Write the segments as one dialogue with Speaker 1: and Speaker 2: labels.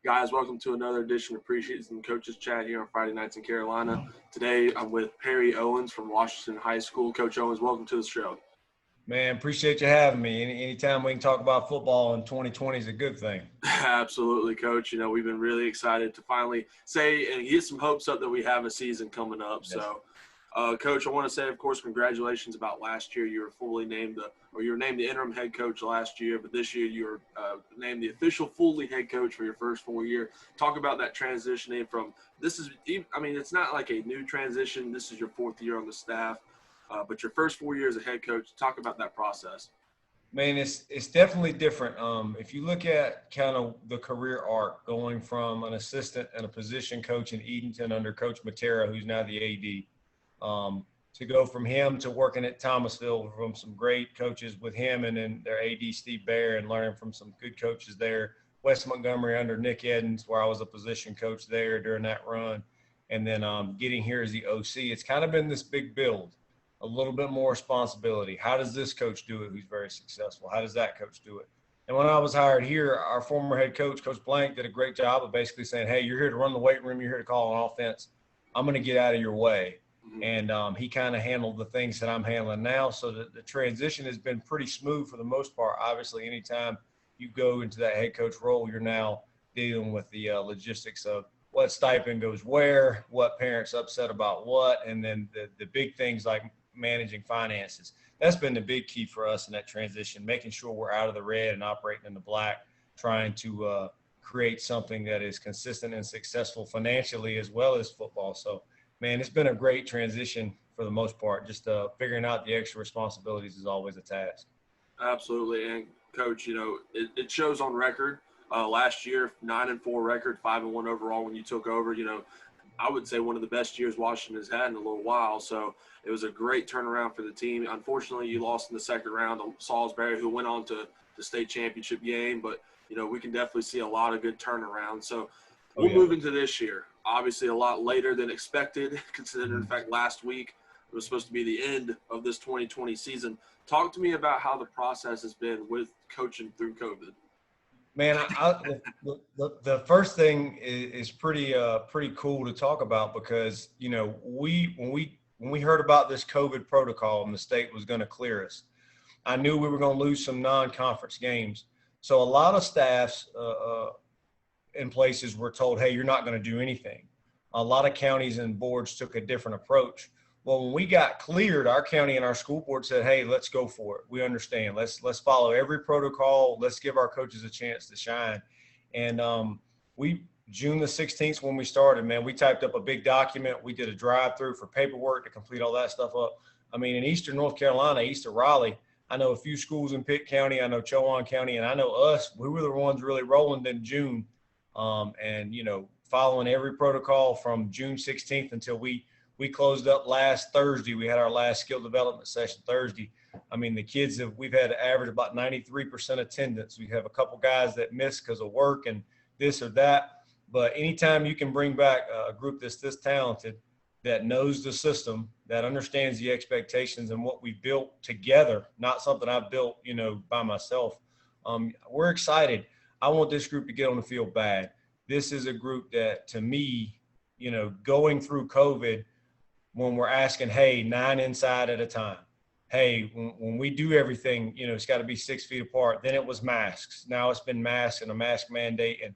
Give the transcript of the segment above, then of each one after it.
Speaker 1: Guys, welcome to another edition of Preseason Coaches Chat here on Friday nights in Carolina. Today, I'm with Perry Owens from Washington High School. Coach Owens, welcome to the show.
Speaker 2: Man, appreciate you having me. Anytime we can talk about football in 2020 is a good thing.
Speaker 1: Absolutely, Coach. You know, we've been really excited to finally say and get some hopes up that we have a season coming up.
Speaker 2: Yes.
Speaker 1: So, Coach, I want to say, of course, congratulations about last year. You were fully named you were named the interim head coach last year, but this year you were named the official fully head coach for your first full year. Talk about that transitioning from it's not like a new transition. This is your fourth year on the staff, but your first 4 years as a head coach. Talk about that process.
Speaker 2: Man, it's definitely different. If you look at kind of the career arc going from an assistant and a position coach in Edenton under Coach Matera, who's now the AD, to go from him to working at Thomasville from some great coaches with him and then their AD Steve Bear and learning from some good coaches there. West Montgomery under Nick Edens, where I was a position coach there during that run. And then getting here as the OC, it's kind of been this big build, a little bit more responsibility. How does this coach do it who's very successful? How does that coach do it? And when I was hired here, our former head coach, Coach Blank, did a great job of basically saying, hey, you're here to run the weight room. You're here to call an offense. I'm going to get out of your way. And he kind of handled the things that I'm handling now. So the transition has been pretty smooth for the most part. Obviously, anytime you go into that head coach role, you're now dealing with the logistics of what stipend goes where, what parents upset about what, and then the big things like managing finances. That's been the big key for us in that transition, making sure we're out of the red and operating in the black, trying to create something that is consistent and successful financially as well as football. So, man, it's been a great transition for the most part. Just figuring out the extra responsibilities is always a task.
Speaker 1: Absolutely. And, Coach, you know, it shows on record. Last year, 9-4 record, 5-1 overall when you took over. You know, I would say one of the best years Washington has had in a little while. So it was a great turnaround for the team. Unfortunately, you lost in the second round to Salisbury, who went on to the state championship game. But, you know, we can definitely see a lot of good turnaround. So we'll move into this year. Obviously, a lot later than expected, considering the fact last week it was supposed to be the end of this 2020 season. Talk to me about how the process has been with coaching through COVID.
Speaker 2: Man, the first thing is pretty cool to talk about because, you know, when we heard about this COVID protocol and the state was going to clear us, I knew we were going to lose some non-conference games. So a lot of staffs in places were told, hey, you're not going to do anything. A lot of counties and boards took a different approach. Well, when we got cleared, our county and our school board said, hey, let's go for it. We understand. Let's follow every protocol. Let's give our coaches a chance to shine. And June the 16th when we started, man, we typed up a big document. We did a drive-through for paperwork to complete all that stuff up. I mean, in eastern North Carolina, east of Raleigh, I know a few schools in Pitt County. I know Chowan County, and I know us. We were the ones really rolling in June. And, you know, following every protocol from June 16th until we closed up last Thursday. We had our last skill development session Thursday. I mean, the kids we've had to average about 93% attendance. We have a couple guys that miss because of work and this or that. But anytime you can bring back a group that's this talented, that knows the system, that understands the expectations and what we built together, not something I've built, you know, by myself, we're excited. I want this group to get on the field bad. This is a group that, to me, you know, going through COVID, when we're asking, hey, 9 inside at a time. Hey, when we do everything, you know, it's got to be 6 feet apart. Then it was masks. Now it's been masks and a mask mandate. And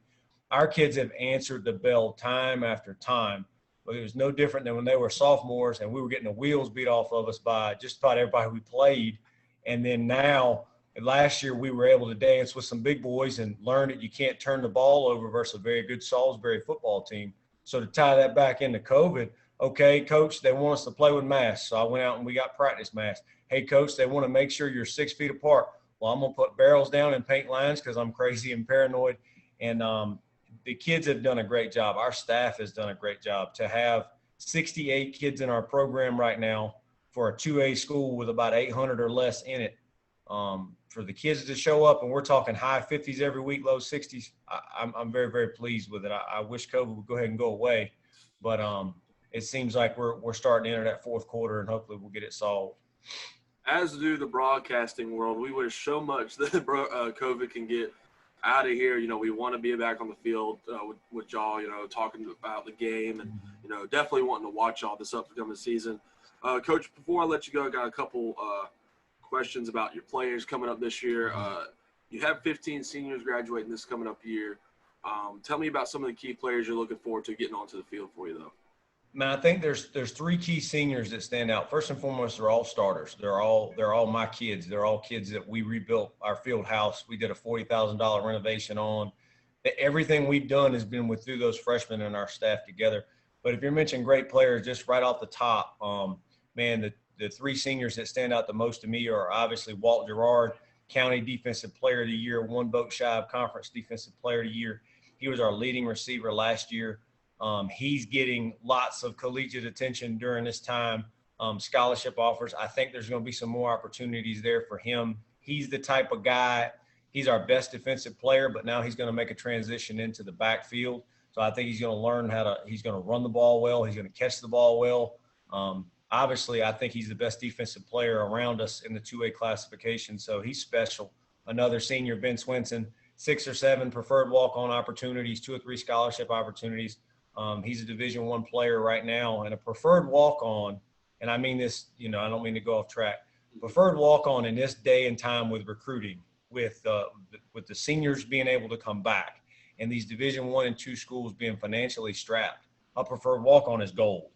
Speaker 2: our kids have answered the bell time after time. But it was no different than when they were sophomores and we were getting the wheels beat off of us by just about everybody we played. And then now, last year, we were able to dance with some big boys and learn that you can't turn the ball over versus a very good Salisbury football team. So to tie that back into COVID, okay, coach, they want us to play with masks. So I went out and we got practice masks. Hey, coach, they want to make sure you're 6 feet apart. Well, I'm going to put barrels down and paint lines because I'm crazy and paranoid. And the kids have done a great job. Our staff has done a great job to have 68 kids in our program right now for a 2A school with about 800 or less in it. For the kids to show up, and we're talking high 50s every week, low 60s, I'm very, very pleased with it. I wish COVID would go ahead and go away, but it seems like we're starting to enter that fourth quarter, and hopefully we'll get it solved.
Speaker 1: As do the broadcasting world. We wish so much that COVID can get out of here, we want to be back on the field with y'all, talking about the game and, definitely wanting to watch y'all this upcoming season. Coach, before I let you go, I got a couple questions about your players coming up this year. You have 15 seniors graduating this coming up year. Tell me about some of the key players you're looking forward to getting onto the field for you, though.
Speaker 2: Man, I think there's three key seniors that stand out. First and foremost, they're all starters. They're all my kids. They're all kids that we rebuilt our field house. We did a $40,000 renovation on. Everything we've done has been through those freshmen and our staff together. But if you're mentioning great players, just right off the top, man, the three seniors that stand out the most to me are obviously Walt Gerard, County Defensive Player of the Year, one vote shy of Conference Defensive Player of the Year. He was our leading receiver last year. He's getting lots of collegiate attention during this time, scholarship offers. I think there's going to be some more opportunities there for him. He's the type of guy, he's our best defensive player, but now he's going to make a transition into the backfield. So I think he's going to learn he's going to run the ball well. He's going to catch the ball well. Obviously, I think he's the best defensive player around us in the 2A classification. So he's special. Another senior, Ben Swinson, 6 or 7 preferred walk-on opportunities, 2 or 3 scholarship opportunities. He's a Division I player right now and a preferred walk-on. And I mean this, I don't mean to go off track. Preferred walk-on in this day and time with recruiting, with the seniors being able to come back and these Division I and II schools being financially strapped, a preferred walk-on is gold.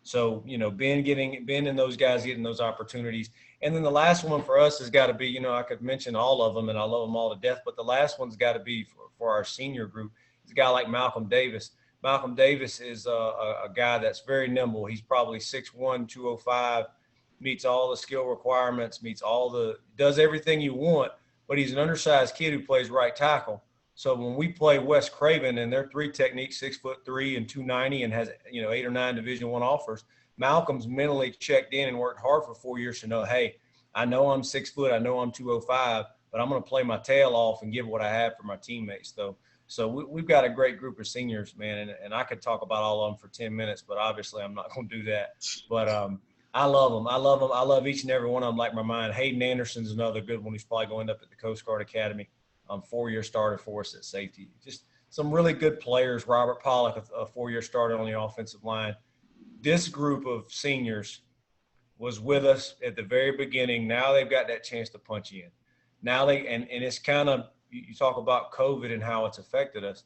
Speaker 2: So, Ben and those guys getting those opportunities. And then the last one for us has got to be, I could mention all of them and I love them all to death, but the last one's got to be for our senior group. It's a guy like Malcolm Davis. Malcolm Davis is a guy that's very nimble. He's probably 6'1", 205, meets all the skill requirements, does everything you want, but he's an undersized kid who plays right tackle. So when we play West Craven and their 3 techniques, 6'3" and 290 and has, 8 or 9 Division I offers, Malcolm's mentally checked in and worked hard for 4 years to know, hey, I know I'm 6 foot, I know I'm 205, but I'm going to play my tail off and give what I have for my teammates, though. So we've got a great group of seniors, man, and I could talk about all of them for 10 minutes, but obviously I'm not going to do that. But I love them. I love each and every one of them like my mind. Hayden Anderson's another good one. He's probably going to end up at the Coast Guard Academy. 4-year starter for us at safety. Just some really good players. Robert Pollock, a 4-year starter on the offensive line. This group of seniors was with us at the very beginning. Now they've got that chance to punch in. Now and it's kind of, you talk about COVID and how it's affected us.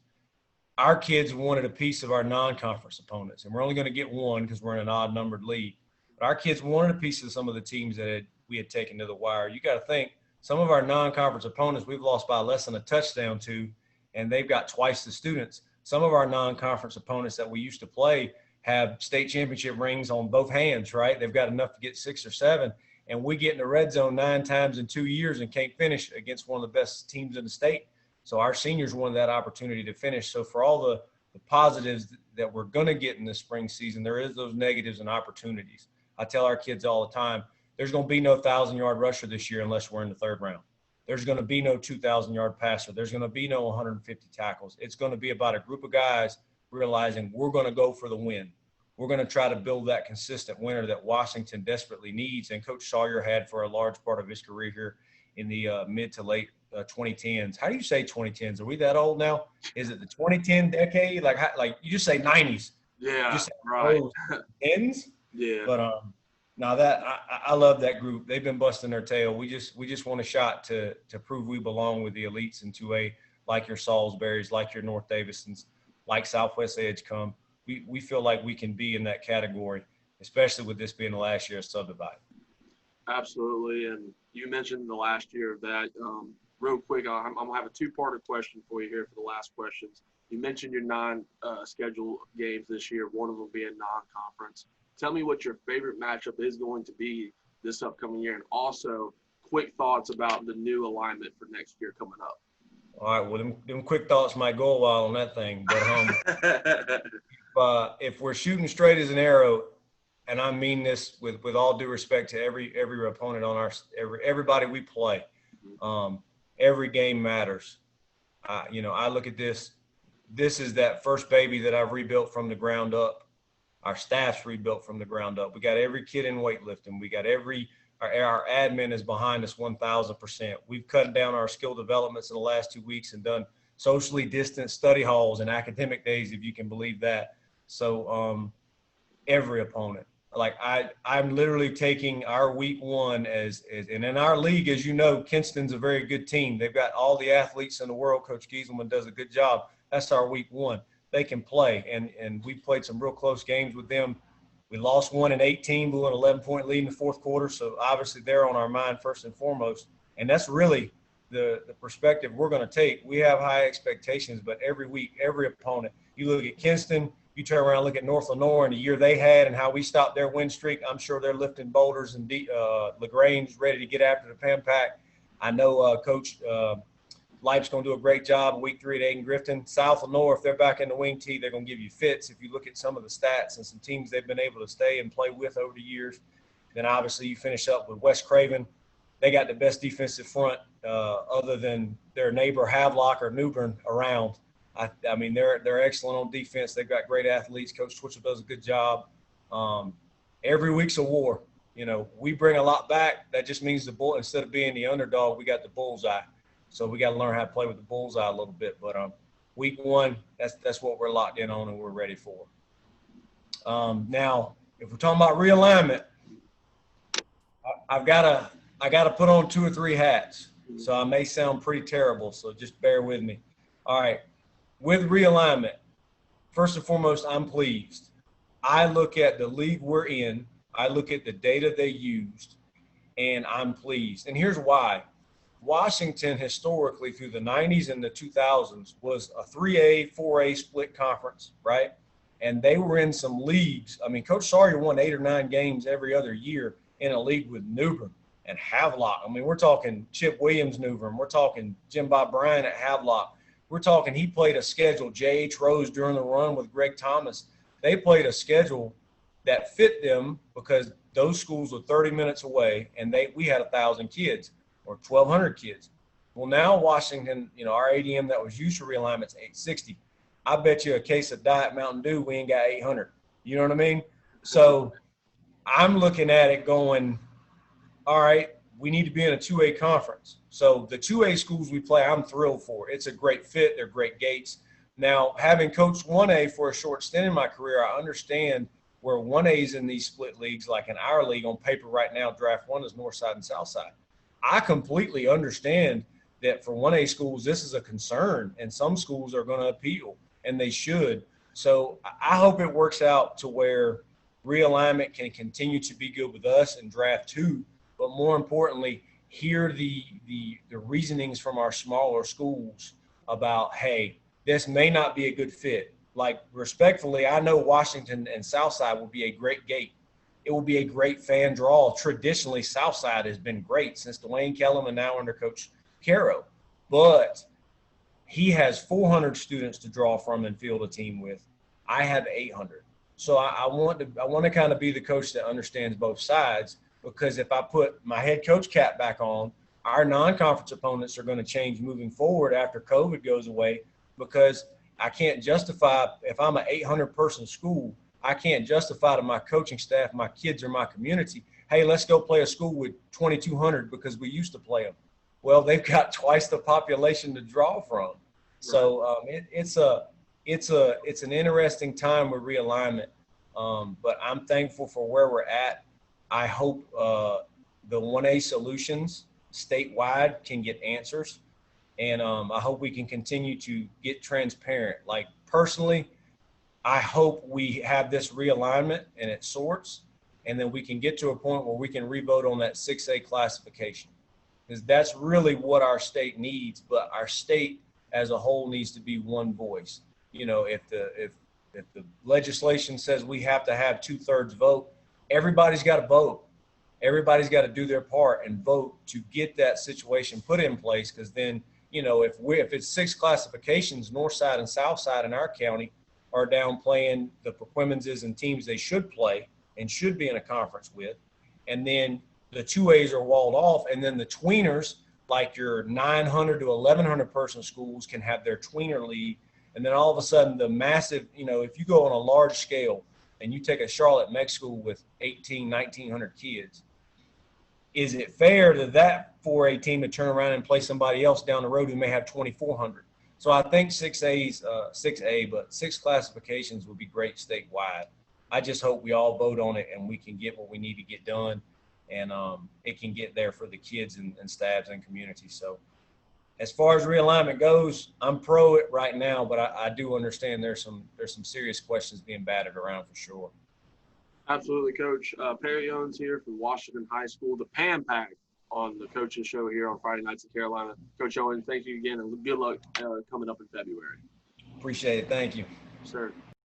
Speaker 2: Our kids wanted a piece of our non-conference opponents, and we're only going to get one because we're in an odd-numbered league. But our kids wanted a piece of some of the teams that we had taken to the wire. You got to think, some of our non-conference opponents we've lost by less than a touchdown to, and they've got twice the students. Some of our non-conference opponents that we used to play have state championship rings on both hands, right? They've got enough to get 6 or 7. And we get in the red zone 9 times in 2 years and can't finish against one of the best teams in the state. So our seniors wanted that opportunity to finish. So for all the positives that we're going to get in the spring season, there is those negatives and opportunities. I tell our kids all the time, there's going to be no 1,000-yard rusher this year unless we're in the 3rd round. There's going to be no 2,000-yard passer. There's going to be no 150 tackles. It's going to be about a group of guys realizing we're going to go for the win. We're going to try to build that consistent winner that Washington desperately needs. And Coach Sawyer had for a large part of his career here in the mid to late 2010s. How do you say 2010s? Are we that old now? Is it the 2010 decade? Like you just say 90s.
Speaker 1: Yeah,
Speaker 2: just say
Speaker 1: right.
Speaker 2: 10s.
Speaker 1: Yeah.
Speaker 2: But now that I love that group. They've been busting their tail. We just want a shot to prove we belong with the elites in 2A, like your Salisburys, like your North Davisons, like Southwest Edgecombe. We feel like we can be in that category, especially with this being the last year of subdivide.
Speaker 1: Absolutely. And you mentioned the last year of that. Real quick, I'm going to have a 2-parter question for you here for the last questions. You mentioned your 9 scheduled games this year, one of them being non-conference. Tell me what your favorite matchup is going to be this upcoming year, and also quick thoughts about the new alignment for next year coming up.
Speaker 2: All right, well, them quick thoughts might go a while on that thing, but if we're shooting straight as an arrow, and I mean this with all due respect to every opponent on everybody we play, every game matters. I look at this. This is that first baby that I've rebuilt from the ground up. Our staff's rebuilt from the ground up. We got every kid in weightlifting. We got Our admin is behind us 1,000%. We've cut down our skill developments in the last 2 weeks and done socially distant study halls and academic days, if you can believe that. So every opponent, like I'm literally taking our week one as and in our league, as you know, Kinston's a very good team. They've got all the athletes in the world. Coach Gieselman does a good job. That's our week one. They can play, and we played some real close games with them. We lost one in 18, blew an 11-point lead in the fourth quarter. So obviously they're on our mind first and foremost. And that's really the perspective we're going to take. We have high expectations, but every week, every opponent, you look at Kinston, you turn around and look at North Lenore and the year they had and how we stopped their win streak. I'm sure they're lifting boulders, and LaGrange ready to get after the Pan Pack. I know Coach Life's going to do a great job week 3 at Aiken-Grifton. South Lenore, if they're back in the wing tee, they're going to give you fits. If you look at some of the stats and some teams they've been able to stay and play with over the years, then obviously you finish up with West Craven. They got the best defensive front other than their neighbor Havelock or Newbern around. I mean, they're excellent on defense. They've got great athletes. Coach Twitchell does a good job. Every week's a war. You know, we bring a lot back. That just means the bull, instead of being the underdog, we got the bullseye. So we got to learn how to play with the bullseye a little bit. But week one, that's what we're locked in on and we're ready for. Now, if we're talking about realignment, I gotta put on 2 or 3 hats. So I may sound pretty terrible. So just bear with me. All right. With realignment, first and foremost, I'm pleased. I look at the league we're in. I look at the data they used, and I'm pleased. And here's why. Washington historically through the 90s and the 2000s was a 3A, 4A split conference, right? And they were in some leagues. I mean, Coach Sawyer won 8 or 9 games every other year in a league with Newbern and Havelock. I mean, we're talking Chip Williams, Newbern. We're talking Jim Bob Bryan at Havelock. We're talking he played a schedule, J.H. Rose during the run with Greg Thomas. They played a schedule that fit them because those schools were 30 minutes away, and we had 1,000 kids or 1,200 kids. Well, now Washington, you know, our ADM that was used for realignment's 860. I bet you a case of Diet Mountain Dew, we ain't got 800. You know what I mean? So I'm looking at it going, all right, we need to be in a 2A conference. So the 2A schools we play, I'm thrilled for. It's a great fit. They're great gates. Now, having coached 1A for a short stint in my career, I understand where 1A's in these split leagues, like in our league on paper right now, draft 1 is north side and south side. I completely understand that for 1A schools, this is a concern, and some schools are going to appeal, and they should. So I hope it works out to where realignment can continue to be good with us in draft 2, but more importantly, hear the reasonings from our smaller schools about, hey, this may not be a good fit. Like, respectfully, I know Washington and Southside will be a great gate. It will be a great fan draw. Traditionally, Southside has been great since Dwayne Kellum and now under Coach Caro. But he has 400 students to draw from and field a team with. I have 800. So I want to kind of be the coach that understands both sides, because if I put my head coach cap back on, our non-conference opponents are going to change moving forward after COVID goes away, because I can't justify, if I'm an 800-person school, I can't justify to my coaching staff, my kids, or my community, hey, let's go play a school with 2,200 because we used to play them. Well, they've got twice the population to draw from. So it's an interesting time with realignment, but I'm thankful for where we're at. I hope the 1A solutions statewide can get answers, and I hope we can continue to get transparent. Like, personally, I hope we have this realignment and it sorts, and then we can get to a point where we can revote on that 6A classification, because that's really what our state needs. But our state as a whole needs to be one voice. You know, if the legislation says we have to have 2/3 vote, everybody's got to vote. Everybody's got to do their part and vote to get that situation put in place. Because then, you know, if it's 6 classifications, north side and south side in our county are down playing the Paquimmonses and teams they should play and should be in a conference with, and then the 2As are walled off, and then the tweeners, like your 900 to 1,100 person schools, can have their tweener league. And then all of a sudden the massive, you know, if you go on a large scale and you take a Charlotte Mech school with 1,900 kids, is it fair to that 4A team to turn around and play somebody else down the road who may have 2,400? So I think 6A, but 6 classifications would be great statewide. I just hope we all vote on it and we can get what we need to get done, and it can get there for the kids and staffs and communities. So as far as realignment goes, I'm pro it right now, but I do understand there's some serious questions being batted around for sure.
Speaker 1: Absolutely, Coach. Perry Owens here from Washington High School, the Pan Pack on the coaching show here on Friday nights in Carolina. Coach Owens, thank you again, and good luck coming up in February.
Speaker 2: Appreciate it. Thank you.
Speaker 1: Sir.